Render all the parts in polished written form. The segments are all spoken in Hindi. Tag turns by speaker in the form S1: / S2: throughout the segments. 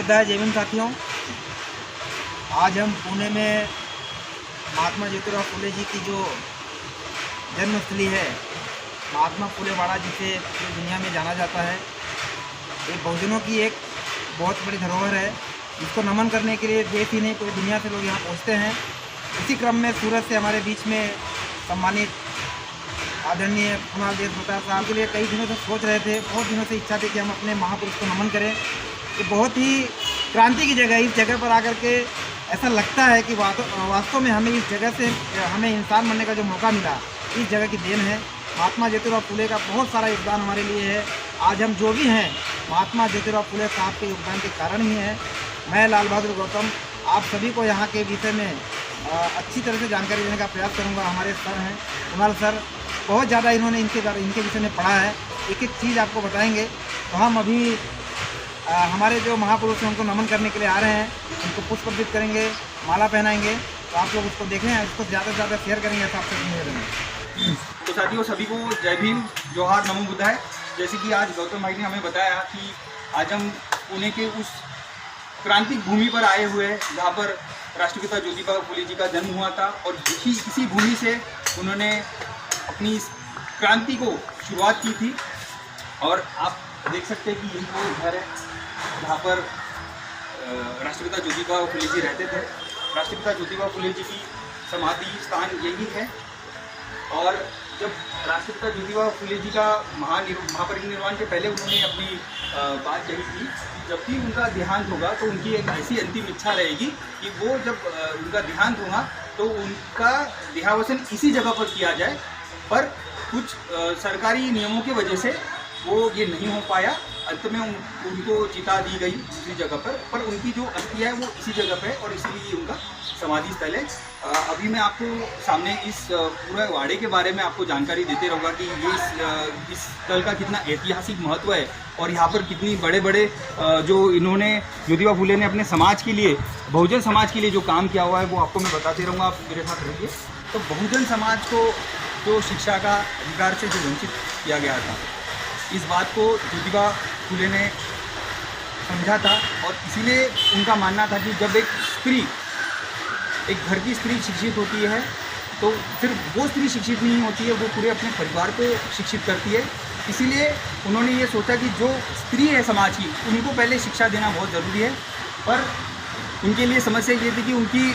S1: बुद्धाय जय भीम साथियों। आज हम पुणे में महात्मा ज्योतिराव फुले जी की जो जन्मस्थली है, महात्मा फुले वाड़ा, जिसे पूरी दुनिया में जाना जाता है, ये बहुजनों की एक बहुत बड़ी धरोहर है। इसको नमन करने के लिए देश ही नहीं पूरी दुनिया से लोग यहाँ पहुँचते हैं। इसी क्रम में सूरत से हमारे बीच में सम्मानित आदरणीय कुणाल देव गुप्ता साहब के लिए कई दिनों से सोच रहे थे, बहुत दिनों से इच्छा थी कि हम अपने महापुरुष को नमन करें। ये बहुत ही क्रांति की जगह है। इस जगह पर आकर के ऐसा लगता है कि वास्तव में हमें इस जगह से हमें इंसान बनने का जो मौका मिला, इस जगह की देन है। महात्मा ज्योतिराव फुले का बहुत सारा योगदान हमारे लिए है। आज हम जो भी हैं, महात्मा ज्योतिराव फुले साहब के योगदान के कारण ही है। मैं लाल बहादुर गौतम आप सभी को यहाँ के विषय में अच्छी तरह से जानकारी देने का प्रयास करूँगा। हमारे सर हैं कुणाल सर, बहुत ज़्यादा इन्होंने इनके विषय में पढ़ा है, एक एक चीज़ आपको बताएंगे। तो हम अभी हमारे जो महापुरुष हैं उनको नमन करने के लिए आ रहे हैं, उनको पुष्प अर्पित करेंगे, माला पहनाएंगे। तो आप लोग उसको देखें, उसको ज़्यादा से ज़्यादा शेयर करेंगे, ऐसा आपसे निवेदन है।
S2: तो साथियों, सभी को जय भीम, जोहार, नमो बुद्धाय। जैसे कि आज गौतम भाई ने हमें बताया कि आज हम पुणे के उस क्रांतिक भूमि पर आए हुए हैं जहाँ पर राष्ट्रपिता ज्योतिबा फुले जी का जन्म हुआ था, और इसी भूमि से उन्होंने अपनी क्रांति को शुरुआत की थी। और आप देख सकते हैं कि यही वो घर है जहाँ पर राष्ट्रपिता ज्योतिबा फुले जी रहते थे। राष्ट्रपिता ज्योतिबा फुले जी की समाधि स्थान यही है। और जब राष्ट्रपिता ज्योतिबा फुले जी का महापरिनिर्वाण के पहले उन्होंने अपनी बात कही थी, जब भी उनका देहांत होगा तो उनकी एक ऐसी अंतिम इच्छा रहेगी कि वो जब उनका देहांत होगा तो उनका देहावसन इसी जगह पर किया जाए। पर कुछ सरकारी नियमों की वजह से वो ये नहीं हो पाया। अंत में उनको चिता दी गई दूसरी जगह पर उनकी जो अस्थि है वो इसी जगह पे है, और इसीलिए उनका समाधि स्थल है। अभी मैं आपको सामने इस पूरे वाड़े के बारे में आपको जानकारी देते रहूँगा कि ये इस स्थल का कितना ऐतिहासिक महत्व है, और यहाँ पर कितनी बड़े बड़े जो इन्होंने ज्योतिबा फुले ने अपने समाज के लिए, बहुजन समाज के लिए जो काम किया हुआ है वो आपको मैं बताते रहूँगा। आप मेरे साथ रहिए। तो बहुजन समाज को जो शिक्षा का अधिकार से जो वंचित किया गया था, इस बात को ज्योतिबा फुले ने समझा था, और इसीलिए उनका मानना था कि जब एक घर की स्त्री शिक्षित होती है तो सिर्फ वो स्त्री शिक्षित नहीं होती है, वो पूरे अपने परिवार को शिक्षित करती है। इसीलिए उन्होंने ये सोचा कि जो स्त्री है समाज की, उनको पहले शिक्षा देना बहुत ज़रूरी है। पर उनके लिए समस्या ये थी कि उनकी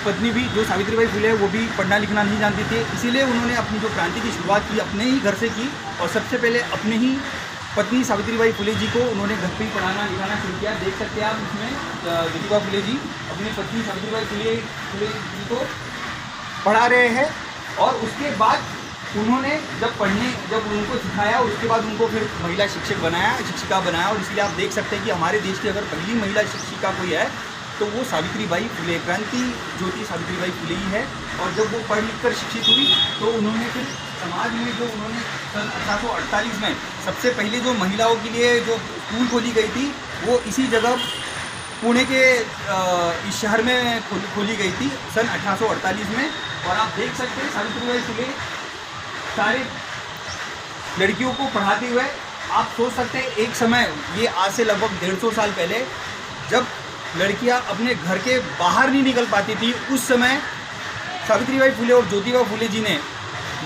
S2: पत्नी भी, जो सावित्रीबाई फुले है, वो भी पढ़ना लिखना नहीं जानती थी। इसीलिए उन्होंने अपनी जो क्रांति की शुरुआत की अपने ही घर से की, और सबसे पहले अपने ही पत्नी सावित्रीबाई फुले जी को उन्होंने घर पे ही पढ़ाना लिखाना शुरू किया। देख सकते हैं आप इसमें ज्योतिबा फुले जी अपनी पत्नी सावित्रीबाई फुले जी को पढ़ा रहे हैं। और उसके बाद उन्होंने जब उनको सिखाया, उसके बाद उनको फिर महिला शिक्षिका बनाया। और इसलिए आप देख सकते हैं कि हमारे देश की अगर पहली महिला शिक्षिका कोई है तो वो सावित्रीबाई फुले, क्रांति ज्योति सावित्रीबाई फुले ही है। और जब वो पढ़ लिख कर शिक्षित हुई तो उन्होंने फिर समाज में जो उन्होंने सन 1848 में सबसे पहले जो महिलाओं के लिए जो स्कूल खोली गई थी, वो इसी जगह पुणे के इस शहर में खोली गई थी सन 1848 में। और आप देख सकते हैं सावित्रीबाई फुले सारे लड़कियों को पढ़ाते हुए, आप सोच सकते हैं एक समय, ये आज से लगभग 150 साल पहले, जब लड़कियां अपने घर के बाहर नहीं निकल पाती थी, उस समय सावित्रीबाई फुले और ज्योतिबा फुले जी ने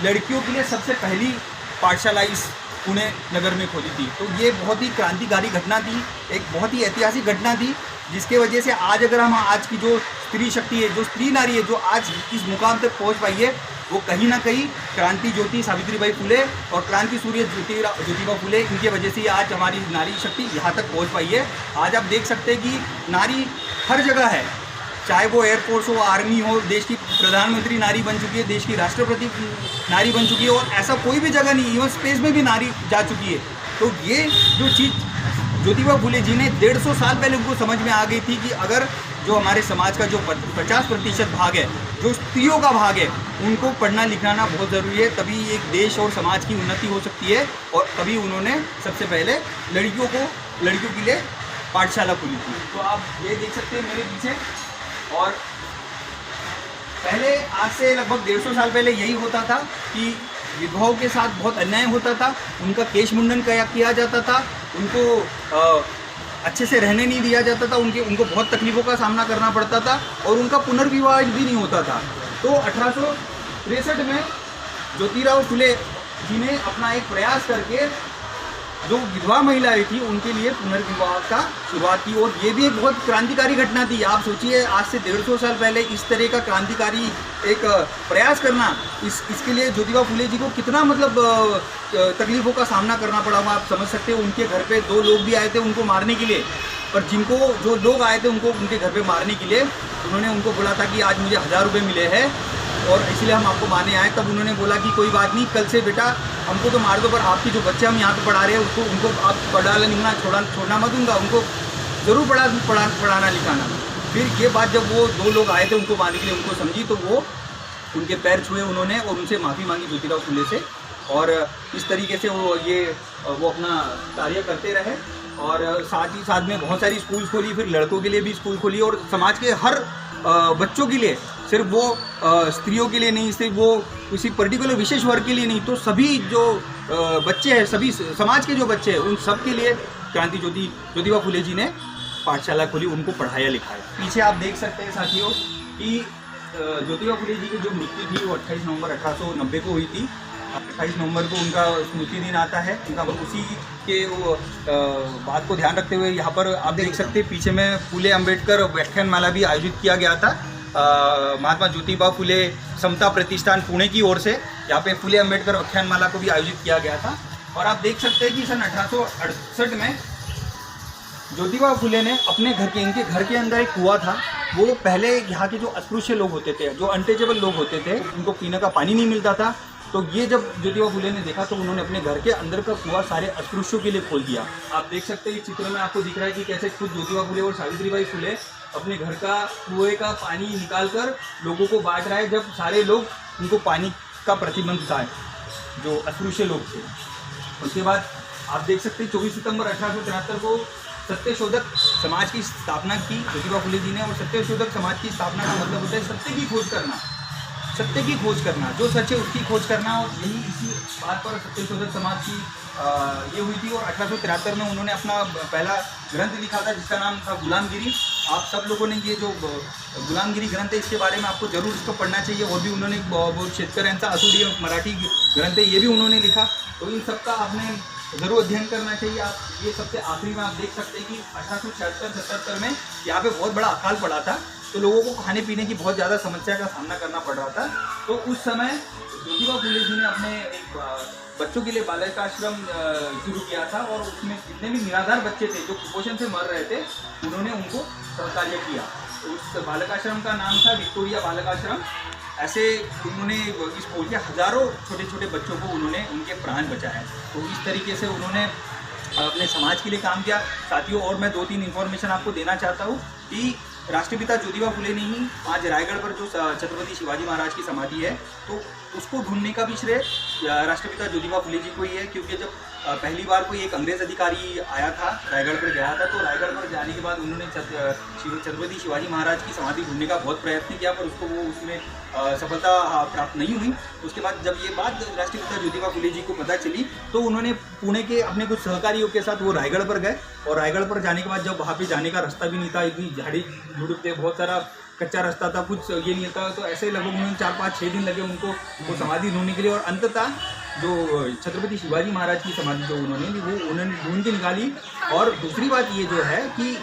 S2: लड़कियों के लिए सबसे पहली पाठशाला इस पुणे नगर में खोली थी। तो ये बहुत ही क्रांतिकारी घटना थी, एक बहुत ही ऐतिहासिक घटना थी, जिसके वजह से आज अगर हम आज की जो स्त्री शक्ति है, जो स्त्री नारी है, जो आज इस मुकाम तक पहुंच पाई है, वो कहीं ना कहीं क्रांति ज्योति सावित्रीबाई फुले और क्रांति सूर्य ज्योतिबा फुले, इनके वजह से आज हमारी नारी शक्ति यहाँ तक पहुँच पाई है। आज आप देख सकते हैं कि नारी हर जगह है, चाहे वो एयरफोर्स हो, आर्मी हो, देश की प्रधानमंत्री नारी बन चुकी है, देश की राष्ट्रपति नारी बन चुकी है, और ऐसा कोई भी जगह नहीं, इवन स्पेस में भी नारी जा चुकी है। तो ये जो चीज़ ज्योतिबा फुले जी ने 150 साल पहले उनको समझ में आ गई थी कि अगर जो हमारे समाज का जो 50% भाग है, जो स्त्रियों का भाग है, उनको पढ़ना लिखाना बहुत ज़रूरी है, तभी एक देश और समाज की उन्नति हो सकती है। और तभी उन्होंने सबसे पहले लड़कियों के लिए पाठशाला खोली थी। तो आप ये देख सकते हैं मेरे पीछे। और पहले आज से लगभग 150 साल पहले यही होता था कि विधवाओं के साथ बहुत अन्याय होता था, उनका केश मुंडन किया जाता था, उनको अच्छे से रहने नहीं दिया जाता था, उनको बहुत तकलीफ़ों का सामना करना पड़ता था और उनका पुनर्विवाह भी नहीं होता था। तो 1863 में ज्योतिराव फुले जी ने अपना एक प्रयास करके जो विधवा महिलाएं थी उनके लिए पुनर्विवाह का शुरुआत की, और ये भी एक बहुत क्रांतिकारी घटना थी। आप सोचिए, आज से 150 साल पहले इस तरह का क्रांतिकारी एक प्रयास करना, इसके लिए ज्योतिबा फुले जी को कितना मतलब तकलीफ़ों का सामना करना पड़ा हुआ आप समझ सकते हो। उनके घर पे 2 लोग भी आए थे उनको मारने के लिए, पर जो लोग आए थे उनको उनके घर पे मारने के लिए उन्होंने उनको बोला था कि आज मुझे 1000 रुपये मिले हैं और इसलिए हम आपको मारने आए। तब उन्होंने बोला कि कोई बात नहीं, कल से बेटा हमको तो मार दो, पर आपकी जो बच्चे हम यहाँ पे पढ़ा रहे हैं उनको आप पढ़ाना लिखना छोड़ना मत दूंगा, उनको ज़रूर पढ़ाना लिखाना। फिर ये बात जब वो 2 लोग आए थे उनको मारने के लिए, उनको समझी, तो वो उनके पैर छुए उन्होंने और उनसे माफ़ी मांगी ज्योतिराव फुले से, और इस तरीके से वो अपना कार्य करते रहे। और साथ ही साथ में बहुत सारी स्कूल खोली, फिर लड़कों के लिए भी स्कूल खोली, और समाज के हर बच्चों के लिए, सिर्फ वो स्त्रियों के लिए नहीं, सिर्फ वो किसी पर्टिकुलर विशेष वर्ग के लिए नहीं, तो सभी जो बच्चे हैं, सभी समाज के जो बच्चे हैं, उन सब के लिए क्रांति ज्योतिबा फुले जी ने पाठशाला खोली, उनको पढ़ाया लिखाया। पीछे आप देख सकते हैं साथियों कि ज्योतिबा फुले जी की जो मृत्यु थी वो 28 नवंबर 1890 को हुई थी। 28 नवंबर को उनका स्मृति दिन आता है उनका, उसी के वो बात को ध्यान रखते हुए यहाँ पर आप देख सकते हैं पीछे में फुले अंबेडकर व्याख्यानमाला भी आयोजित किया गया था महात्मा ज्योतिबा फुले समता प्रतिष्ठान पुणे की ओर से। यहाँ पे फुले अंबेडकर व्याख्यानमाला को भी आयोजित किया गया था। और आप देख सकते हैं कि सन 1868 में ज्योतिबा फुले ने अपने इनके घर के अंदर एक कुआं था। वो पहले यहाँ के जो अस्पृश्य लोग होते थे, जो अनटचेबल लोग होते थे, उनको पीने का पानी नहीं मिलता था। तो ये जब ज्योतिबा फुले ने देखा तो उन्होंने अपने घर के अंदर का कुआं सारे अस्पृश्यों के लिए खोल दिया। आप देख सकते हैं इस चित्र में आपको दिख रहा है कि कैसे खुद ज्योतिबा फुले और सावित्रीबाई फुले अपने घर का कुएं का पानी निकालकर लोगों को बांट रहा है, जब सारे लोग उनको पानी का प्रतिबंध था, जो अस्पृश्य लोग थे। उसके बाद आप देख सकते हैं 24 सितंबर 1873 को सत्यशोधक समाज की स्थापना की ज्योतिबा फुले जी ने। और सत्यशोधक समाज की स्थापना का मतलब होता है सत्य की खोज करना, सत्य की खोज करना, जो सच है उसकी खोज करना। और यही इसी बात पर सत्यशोधक समाज की ये हुई थी। और 1873 में उन्होंने अपना पहला ग्रंथ लिखा था जिसका नाम था गुलामगिरी। आप सब लोगों ने ये जो गुलामगिरी ग्रंथ है इसके बारे में आपको जरूर इसको पढ़ना चाहिए। और भी उन्होंने वो शेतकऱ्यांचा असुडी मराठी ग्रंथ है, ये भी उन्होंने लिखा। तो इन सब का आपने ज़रूर अध्ययन करना चाहिए। आप ये सबसे आखिरी में आप देख सकते हैं कि 1876-77 में यहाँ पे बहुत बड़ा अकाल पड़ा था, तो लोगों को खाने पीने की बहुत ज़्यादा समस्या का सामना करना पड़ रहा था। तो उस समय ज्योतिबा फुले जी ने अपने एक बच्चों के लिए बालकाश्रम शुरू किया था। और उसमें जितने भी निराधार बच्चे थे जो कुपोषण से मर रहे थे, उन्होंने उनको सहकार्य किया। तो उस बालकाश्रम का नाम था विक्टोरिया बालकाश्रम। ऐसे उन्होंने इस स्कूल के हज़ारों छोटे छोटे बच्चों को उन्होंने उनके प्राण बचाए। तो इस तरीके से उन्होंने अपने समाज के लिए काम किया साथियों। और मैं 2-3 इन्फॉर्मेशन आपको देना चाहता हूँ कि राष्ट्रपिता ज्योतिबा फुले ने ही आज रायगढ़ पर जो छत्रपति शिवाजी महाराज की समाधि है, तो उसको ढूंढने का भी श्रेय राष्ट्रपिता ज्योतिबा फुले जी को ही है। क्योंकि जब पहली बार कोई एक अंग्रेज़ अधिकारी आया था, रायगढ़ पर गया था, तो रायगढ़ पर जाने के बाद उन्होंने छत्रपति शिवाजी महाराज की समाधि ढूंढने का बहुत प्रयत्न किया, पर उसको वो उसमें सफलता प्राप्त नहीं हुई। उसके बाद जब ये बात राष्ट्रपिता ज्योतिबा फुले जी को पता चली, तो उन्होंने पुणे के अपने कुछ सहकारियों के साथ वो रायगढ़ पर गए। और रायगढ़ पर जाने के बाद जब वहाँ पे जाने का रास्ता भी नहीं था, इतनी झाड़ी झुड़प थे, बहुत सारा कच्चा रास्ता था, कुछ ये नहीं था, तो ऐसे लगभग उन्होंने 4-5-6 दिन लगे उनको वो समाधि ढूंढने के लिए। और अंततः जो छत्रपति शिवाजी महाराज की समाधि जो उन्होंने ढूंढ के निकाली। और दूसरी बात ये जो है कि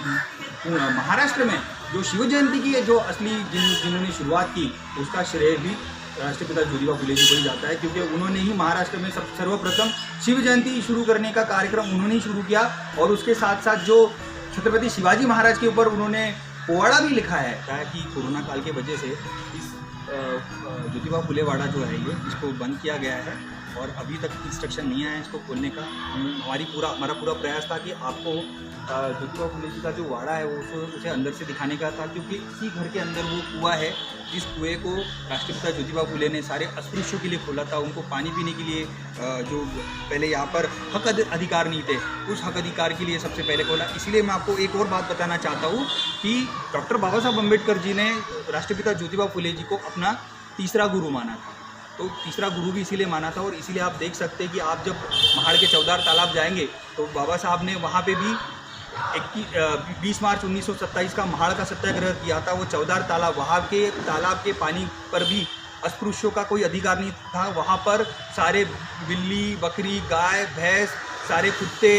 S2: महाराष्ट्र में जो शिव जयंती की जो असली जिन्होंने शुरुआत की, उसका श्रेय भी राष्ट्रपिता ज्योतिबा फुले जी को ही जाता है। क्योंकि उन्होंने ही महाराष्ट्र में सर्वप्रथम शिव जयंती शुरू करने का कार्यक्रम उन्होंने ही शुरू किया। और उसके साथ साथ जो छत्रपति शिवाजी महाराज के ऊपर उन्होंने पोवाड़ा भी लिखा है। क्या है कि कोरोना काल के वजह से इस ज्योतिबा फुले वाड़ा जो है ये इसको बंद किया गया है और अभी तक इंस्ट्रक्शन नहीं आया है इसको खोलने का। हमारा पूरा प्रयास था कि आपको ज्योतिबा फुले जी का जो वाड़ा है वो उसे अंदर से दिखाने का था। क्योंकि इसी घर के अंदर वो कुआं है, जिस कुएं को राष्ट्रपिता ज्योतिबा फुले ने सारे अस्पृश्यों के लिए खोला था। उनको पानी पीने के लिए जो पहले यहाँ पर हक अधिकार नहीं थे, उस हक अधिकार के लिए सबसे पहले खोला। इसलिए मैं आपको एक और बात बताना चाहता हूँ कि डॉक्टर बाबा साहब अम्बेडकर जी ने राष्ट्रपिता ज्योतिबा फुले जी को अपना तीसरा गुरु माना था। तो तीसरा गुरु भी इसीलिए माना था। और इसीलिए आप देख सकते हैं कि आप जब महाड़ के चौदार तालाब जाएंगे तो बाबा साहब ने वहाँ पे भी 20 मार्च 1927 का महाड़ का सत्याग्रह किया था, वो चौदार तालाब, वहाँ के तालाब के पानी पर भी अस्पृश्यों का कोई अधिकार नहीं था। वहाँ पर सारे बिल्ली, बकरी, गाय, भैंस, सारे कुत्ते,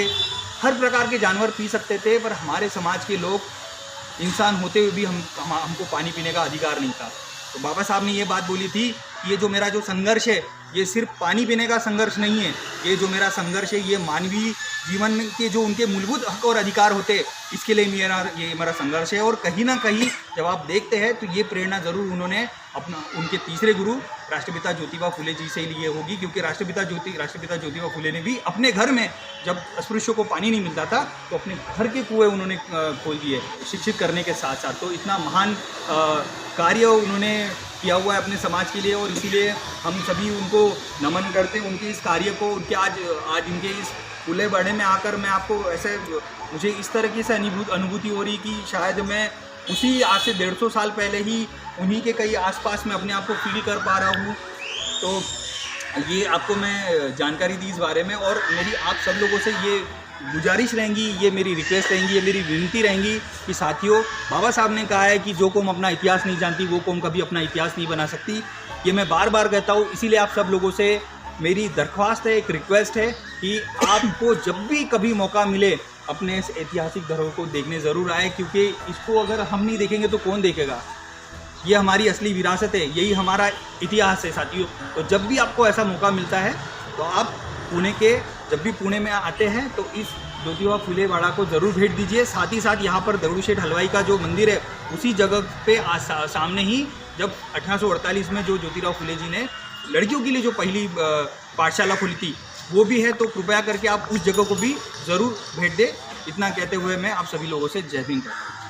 S2: हर प्रकार के जानवर पी सकते थे, पर हमारे समाज के लोग इंसान होते हुए भी हमको पानी पीने का अधिकार नहीं था। तो बाबा साहब ने ये बात बोली थी कि ये जो मेरा जो संघर्ष है, ये सिर्फ पानी पीने का संघर्ष नहीं है, ये जो मेरा संघर्ष है ये मानवीय जीवन के जो उनके मूलभूत हक और अधिकार होते, इसके लिए ये मेरा संघर्ष है। और कहीं ना कहीं जब आप देखते हैं तो ये प्रेरणा ज़रूर उन्होंने उनके तीसरे गुरु राष्ट्रपिता ज्योतिबा फुले जी से लिए होगी, क्योंकि राष्ट्रपिता ज्योतिबा फुले ने भी अपने घर में जब अस्पृश्यों को पानी नहीं मिलता था तो अपने घर के कुएं उन्होंने खोल दिए शिक्षित करने के साथ साथ। तो इतना महान कार्य उन्होंने किया हुआ है अपने समाज के लिए, और इसीलिए हम सभी उनको नमन करते हैं, उनके इस कार्य को। उनके आज इनके इस खुले बड़े में आकर मैं आपको ऐसे मुझे इस तरह की अनुभूति हो रही कि शायद मैं उसी आज से 150 साल पहले ही उन्हीं के कई आसपास में अपने आप को फील कर पा रहा हूँ। तो ये आपको मैं जानकारी दी इस बारे में, और मेरी आप सब लोगों से ये गुजारिश रहेंगी, ये मेरी रिक्वेस्ट रहेंगी, ये मेरी विनती रहेंगी कि साथियों, बाबा साहब ने कहा है कि जो कौम अपना इतिहास नहीं जानती वो कौम कभी अपना इतिहास नहीं बना सकती। ये मैं बार बार कहता हूँ, इसीलिए आप सब लोगों से मेरी दरख्वास्त है, एक रिक्वेस्ट है कि आपको जब भी कभी मौका मिले अपने इस ऐतिहासिक धरोहर को देखने ज़रूर आए, क्योंकि इसको अगर हम नहीं देखेंगे तो कौन देखेगा। ये हमारी असली विरासत है, यही हमारा इतिहास है साथियों। तो जब भी आपको ऐसा मौका मिलता है तो आप जब भी पुणे में आते हैं तो इस ज्योतिबा फुले वाड़ा को ज़रूर भेंट दीजिए। साथ ही साथ यहाँ पर दगड़ूशेठ हलवाई का जो मंदिर है उसी जगह पे सामने ही जब 1848 में जो ज्योतिबा फुले जी ने लड़कियों के लिए जो पहली पाठशाला खोली थी वो भी है, तो कृपया करके आप उस जगह को भी ज़रूर भेंट दें। इतना कहते हुए मैं आप सभी लोगों से जय हिंद करता हूँ।